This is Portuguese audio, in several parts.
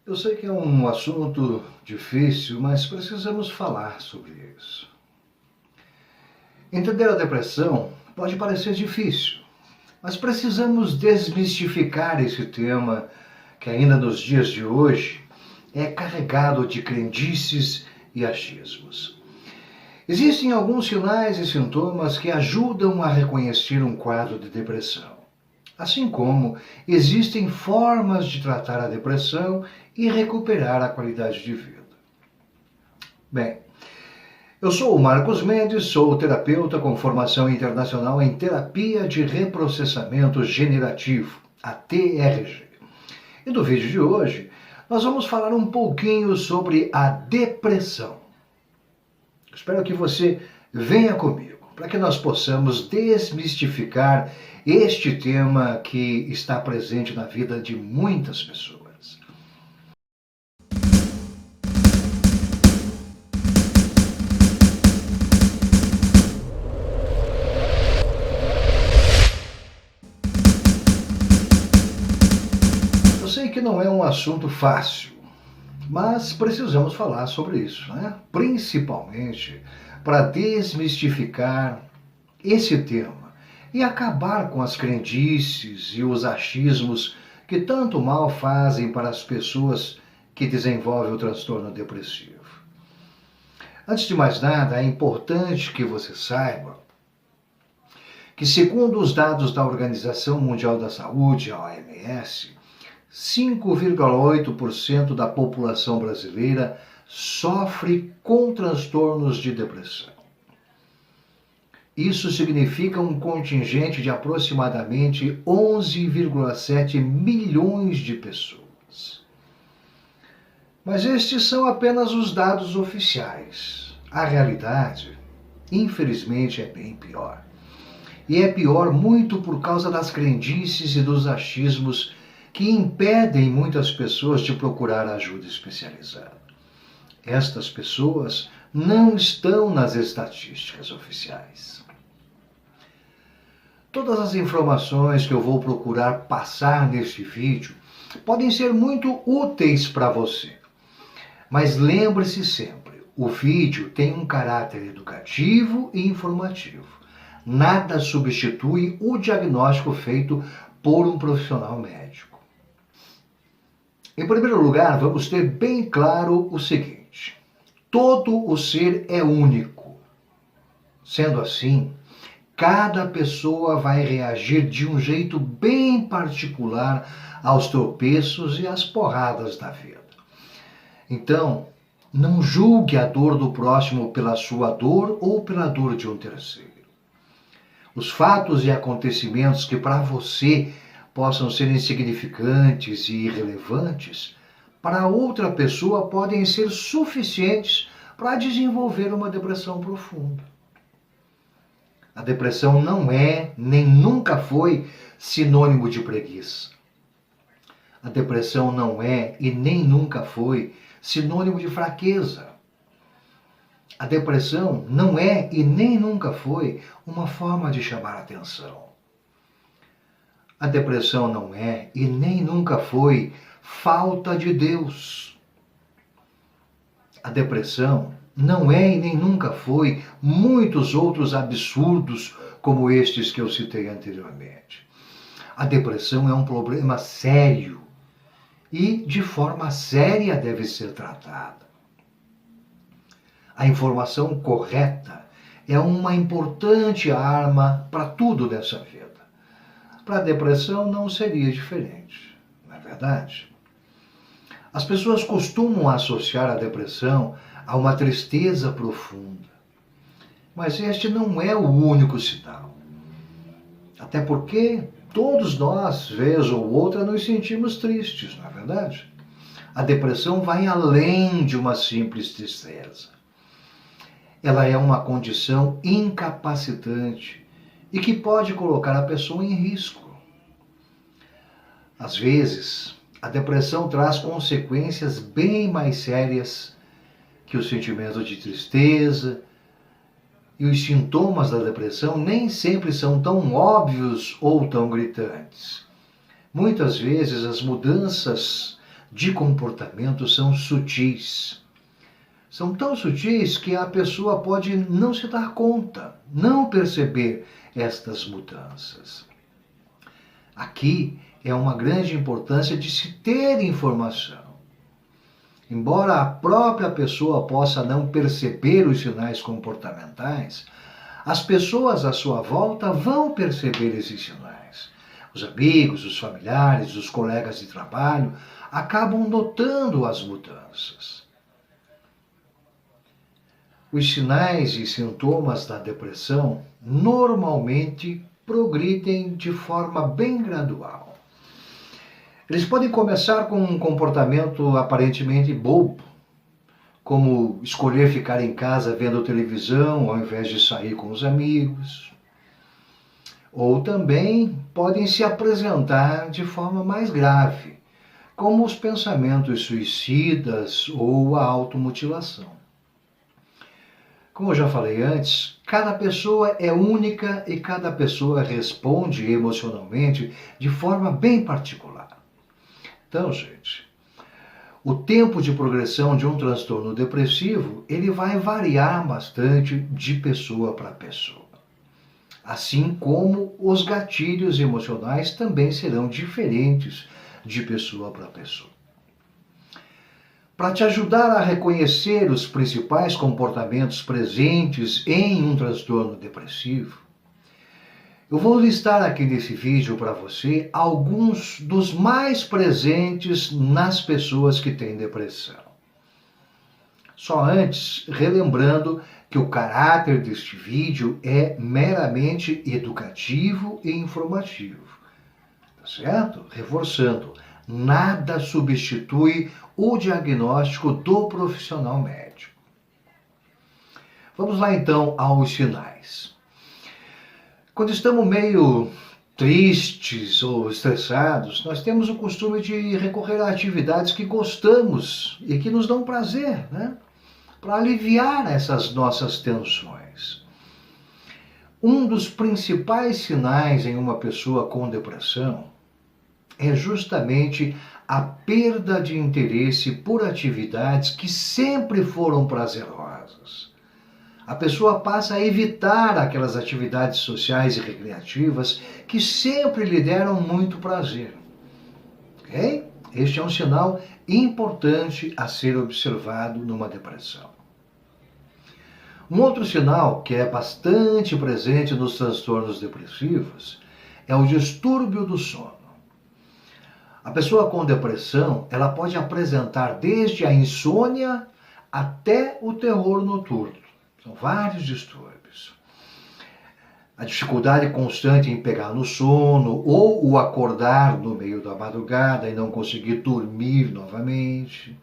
Eu sei que é um assunto difícil, mas precisamos falar sobre isso. Entender a depressão pode parecer difícil, mas precisamos desmistificar esse tema que ainda nos dias de hoje é carregado de crendices e achismos. Existem alguns sinais e sintomas que ajudam a reconhecer um quadro de depressão. Assim como existem formas de tratar a depressão e recuperar a qualidade de vida. Bem, eu sou o Marcos Mendes, sou terapeuta com formação internacional em terapia de reprocessamento generativo, a TRG. E no vídeo de hoje, nós vamos falar um pouquinho sobre a depressão. Espero que você venha comigo, para que nós possamos desmistificar este tema que está presente na vida de muitas pessoas. Eu sei que não é um assunto fácil, mas precisamos falar sobre isso, né? Principalmente para desmistificar esse tema e acabar com as crendices e os achismos que tanto mal fazem para as pessoas que desenvolvem o transtorno depressivo. Antes de mais nada, é importante que você saiba que, segundo os dados da Organização Mundial da Saúde, a OMS, 5,8% da população brasileira sofre com transtornos de depressão. Isso significa um contingente de aproximadamente 11,7 milhões de pessoas. Mas estes são apenas os dados oficiais. A realidade, infelizmente, é bem pior. E é pior muito por causa das crendices e dos achismos que impedem muitas pessoas de procurar ajuda especializada. Estas pessoas não estão nas estatísticas oficiais. Todas as informações que eu vou procurar passar neste vídeo podem ser muito úteis para você. Mas lembre-se sempre, o vídeo tem um caráter educativo e informativo. Nada substitui o diagnóstico feito por um profissional médico. Em primeiro lugar, vamos ter bem claro o seguinte: todo o ser é único. Sendo assim, cada pessoa vai reagir de um jeito bem particular aos tropeços e às porradas da vida. Então, não julgue a dor do próximo pela sua dor ou pela dor de um terceiro. Os fatos e acontecimentos que para você possam ser insignificantes e irrelevantes, para outra pessoa podem ser suficientes para desenvolver uma depressão profunda. A depressão não é, nem nunca foi, sinônimo de preguiça. A depressão não é e nem nunca foi sinônimo de fraqueza. A depressão não é e nem nunca foi uma forma de chamar atenção. A depressão não é e nem nunca foi falta de Deus. A depressão não é e nem nunca foi muitos outros absurdos como estes que eu citei anteriormente. A depressão é um problema sério e de forma séria deve ser tratada. A informação correta é uma importante arma para tudo nessa vida. Para a depressão não seria diferente, não é verdade? As pessoas costumam associar a depressão a uma tristeza profunda. Mas este não é o único sinal. Até porque todos nós, vez ou outra, nos sentimos tristes, não é verdade? A depressão vai além de uma simples tristeza. Ela é uma condição incapacitante e que pode colocar a pessoa em risco. Às vezes, a depressão traz consequências bem mais sérias que o sentimento de tristeza, e os sintomas da depressão nem sempre são tão óbvios ou tão gritantes. Muitas vezes as mudanças de comportamento são sutis. São tão sutis que a pessoa pode não se dar conta, não perceber estas mudanças. Aqui é uma grande importância de se ter informação. Embora a própria pessoa possa não perceber os sinais comportamentais, as pessoas à sua volta vão perceber esses sinais. Os amigos, os familiares, os colegas de trabalho acabam notando as mudanças. Os sinais e sintomas da depressão normalmente progridem de forma bem gradual. Eles podem começar com um comportamento aparentemente bobo, como escolher ficar em casa vendo televisão ao invés de sair com os amigos. Ou também podem se apresentar de forma mais grave, como os pensamentos suicidas ou a automutilação. Como eu já falei antes, cada pessoa é única e cada pessoa responde emocionalmente de forma bem particular. Então, gente, o tempo de progressão de um transtorno depressivo, ele vai variar bastante de pessoa para pessoa. Assim como os gatilhos emocionais também serão diferentes de pessoa para pessoa. Para te ajudar a reconhecer os principais comportamentos presentes em um transtorno depressivo, eu vou listar aqui nesse vídeo para você alguns dos mais presentes nas pessoas que têm depressão. Só antes, relembrando que o caráter deste vídeo é meramente educativo e informativo, tá certo? Reforçando, nada substitui o diagnóstico do profissional médico. Vamos lá então aos sinais. Quando estamos meio tristes ou estressados, nós temos o costume de recorrer a atividades que gostamos e que nos dão prazer, né? Para aliviar essas nossas tensões. Um dos principais sinais em uma pessoa com depressão é justamente a perda de interesse por atividades que sempre foram prazerosas. A pessoa passa a evitar aquelas atividades sociais e recreativas que sempre lhe deram muito prazer. Ok? Este é um sinal importante a ser observado numa depressão. Um outro sinal que é bastante presente nos transtornos depressivos é o distúrbio do sono. A pessoa com depressão, ela pode apresentar desde a insônia até o terror noturno. São vários distúrbios. A dificuldade constante em pegar no sono ou o acordar no meio da madrugada e não conseguir dormir novamente.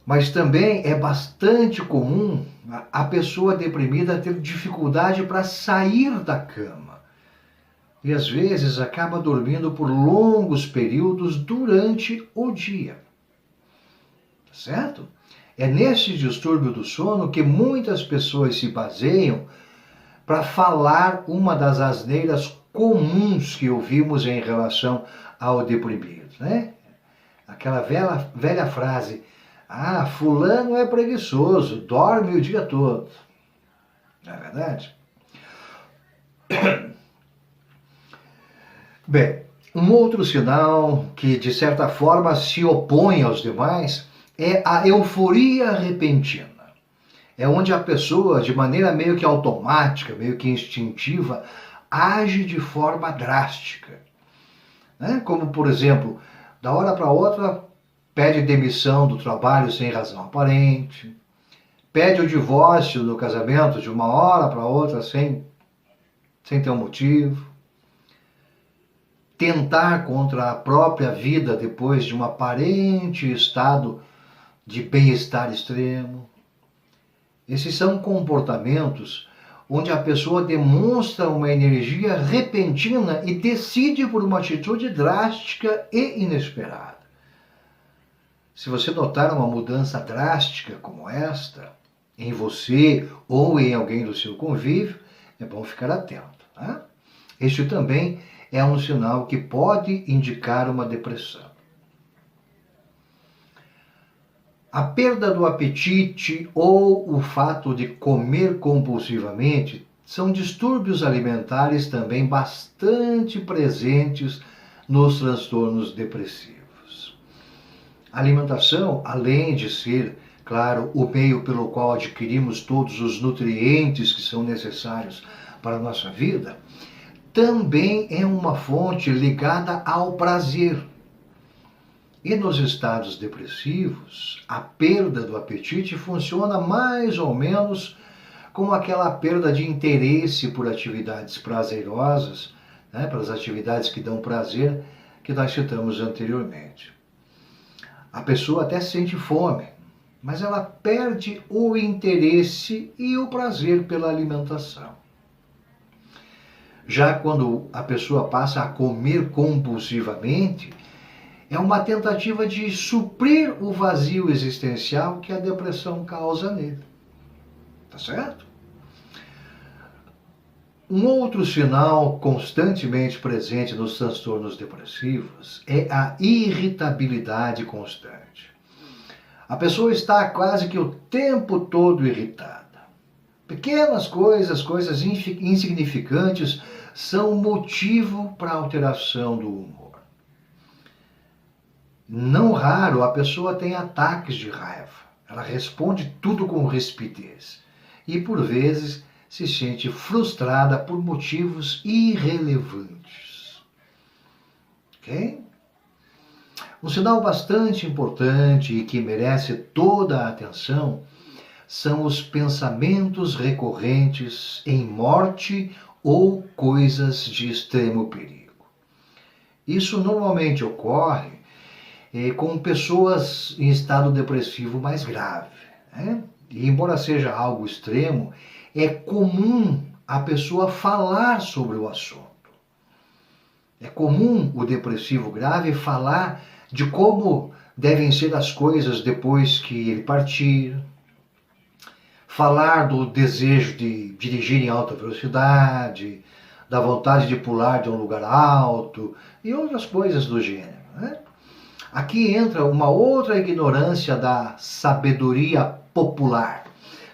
Mas também é bastante comum a pessoa deprimida ter dificuldade para sair da cama. E às vezes acaba dormindo por longos períodos durante o dia. Certo? É nesse distúrbio do sono que muitas pessoas se baseiam para falar uma das asneiras comuns que ouvimos em relação ao deprimido, né? Aquela velha frase: ah, fulano é preguiçoso, dorme o dia todo. Não é verdade? Bem, um outro sinal que de certa forma se opõe aos demais é a euforia repentina. É onde a pessoa, de maneira meio que automática, meio que instintiva, age de forma drástica. Né? Como, por exemplo, da hora para outra, pede demissão do trabalho sem razão aparente, pede o divórcio do casamento de uma hora para outra sem ter um motivo, tentar contra a própria vida depois de um aparente estado de bem-estar extremo. Esses são comportamentos onde a pessoa demonstra uma energia repentina e decide por uma atitude drástica e inesperada. Se você notar uma mudança drástica como esta, em você ou em alguém do seu convívio, é bom ficar atento. Tá? Este também é um sinal que pode indicar uma depressão. A perda do apetite ou o fato de comer compulsivamente são distúrbios alimentares também bastante presentes nos transtornos depressivos. A alimentação, além de ser, claro, o meio pelo qual adquirimos todos os nutrientes que são necessários para a nossa vida, também é uma fonte ligada ao prazer. E nos estados depressivos, a perda do apetite funciona mais ou menos como aquela perda de interesse por atividades prazerosas, né, pelas atividades que dão prazer, que nós citamos anteriormente. A pessoa até sente fome, mas ela perde o interesse e o prazer pela alimentação. Já quando a pessoa passa a comer compulsivamente, é uma tentativa de suprir o vazio existencial que a depressão causa nele. Tá certo? Um outro sinal constantemente presente nos transtornos depressivos é a irritabilidade constante. A pessoa está quase que o tempo todo irritada. Pequenas coisas, coisas insignificantes, são motivo para alteração do humor. Não raro a pessoa tem ataques de raiva. Ela responde tudo com rispidez. E por vezes se sente frustrada por motivos irrelevantes. Ok? Um sinal bastante importante e que merece toda a atenção são os pensamentos recorrentes em morte ou coisas de extremo perigo. Isso normalmente ocorre com pessoas em estado depressivo mais grave, né? E embora seja algo extremo, é comum a pessoa falar sobre o assunto. É comum o depressivo grave falar de como devem ser as coisas depois que ele partir, falar do desejo de dirigir em alta velocidade, da vontade de pular de um lugar alto e outras coisas do gênero, né? Aqui entra uma outra ignorância da sabedoria popular.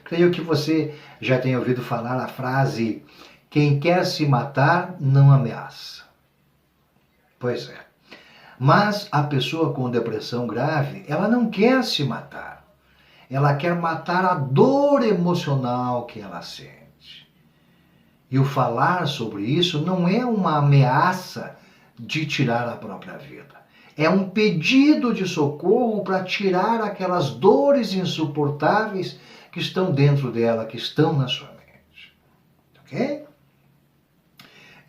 Creio que você já tenha ouvido falar a frase: quem quer se matar não ameaça. Pois é. Mas a pessoa com depressão grave, ela não quer se matar. Ela quer matar a dor emocional que ela sente. E o falar sobre isso não é uma ameaça de tirar a própria vida. É um pedido de socorro para tirar aquelas dores insuportáveis que estão dentro dela, que estão na sua mente. Ok?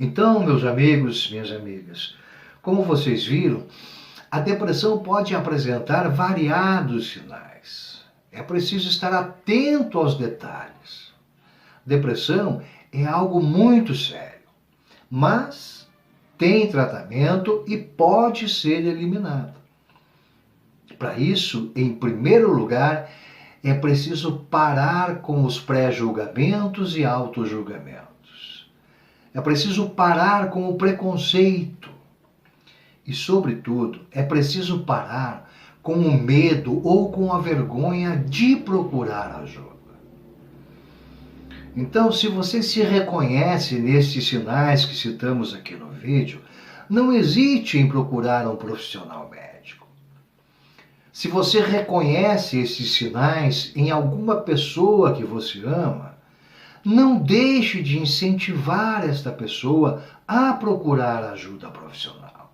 Então, meus amigos, minhas amigas, como vocês viram, a depressão pode apresentar variados sinais. É preciso estar atento aos detalhes. Depressão é algo muito sério, mas tem tratamento e pode ser eliminado. Para isso, em primeiro lugar, é preciso parar com os pré-julgamentos e auto-julgamentos. É preciso parar com o preconceito. E, sobretudo, é preciso parar com o medo ou com a vergonha de procurar ajuda. Então, se você se reconhece nesses sinais que citamos aqui no vídeo, não hesite em procurar um profissional médico. Se você reconhece esses sinais em alguma pessoa que você ama, não deixe de incentivar esta pessoa a procurar ajuda profissional.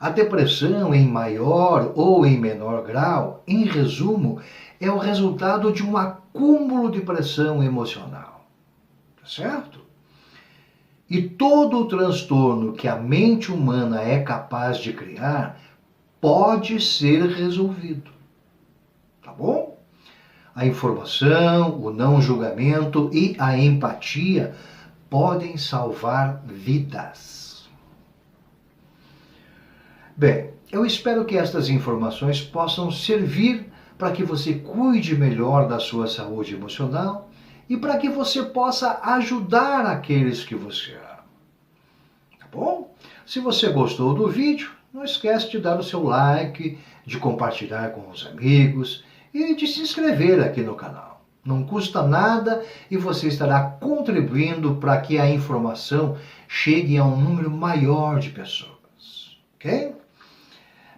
A depressão, em maior ou em menor grau, em resumo, é o resultado de um acúmulo de pressão emocional. Certo? E todo o transtorno que a mente humana é capaz de criar pode ser resolvido. Tá bom? A informação, o não julgamento e a empatia podem salvar vidas. Bem, eu espero que estas informações possam servir para que você cuide melhor da sua saúde emocional e para que você possa ajudar aqueles que você ama. Tá bom? Se você gostou do vídeo, não esquece de dar o seu like, de compartilhar com os amigos e de se inscrever aqui no canal. Não custa nada e você estará contribuindo para que a informação chegue a um número maior de pessoas, ok?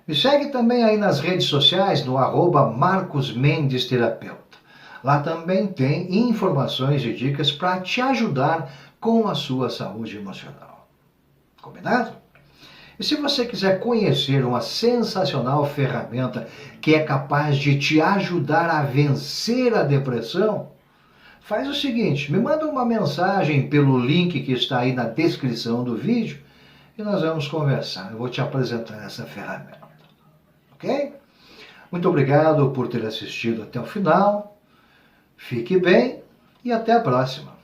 Me segue também aí nas redes sociais no @MarcosMendesTerapeuta. Lá também tem informações e dicas para te ajudar com a sua saúde emocional. Combinado? E se você quiser conhecer uma sensacional ferramenta que é capaz de te ajudar a vencer a depressão, faz o seguinte, me manda uma mensagem pelo link que está aí na descrição do vídeo e nós vamos conversar. Eu vou te apresentar essa ferramenta. Ok? Muito obrigado por ter assistido até o final. Fique bem e até a próxima.